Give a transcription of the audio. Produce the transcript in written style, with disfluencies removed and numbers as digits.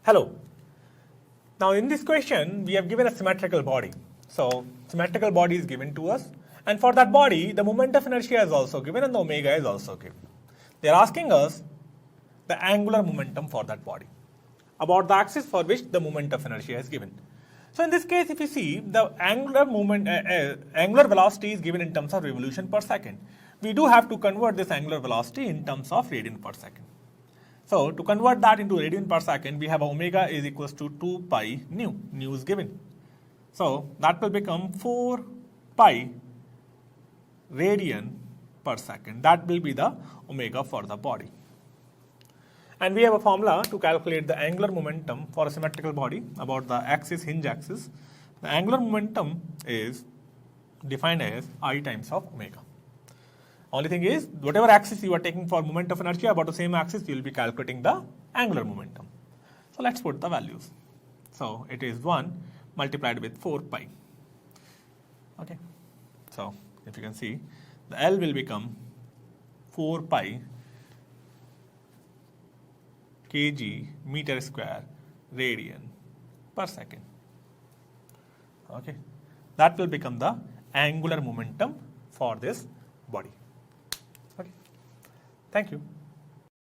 Hello. Now in this question, we have given a symmetrical body. So symmetrical body is given to us, and for that body, the moment of inertia is also given and the omega is also given. They are asking us the angular momentum for that body, about the axis for which the moment of inertia is given. So in this case, if you see, the angular velocity is given in terms of revolution per second. We do have to convert this angular velocity in terms of radian per second. So to convert that into radian per second, we have omega is equals to 2 pi nu. Nu is given. So that will become 4 pi radian per second. That will be the omega for the body. And we have a formula to calculate the angular momentum for a symmetrical body about the axis, hinge axis. The angular momentum is defined as I times of omega. Only thing is, whatever axis you are taking for moment of inertia, about the same axis, you will be calculating the angular momentum. So let's put the values. So it is 1 multiplied with 4 pi. Okay. So if you can see, the L will become 4 pi kg meter square radian per second. Okay. That will become the angular momentum for this body. Okay. Thank you.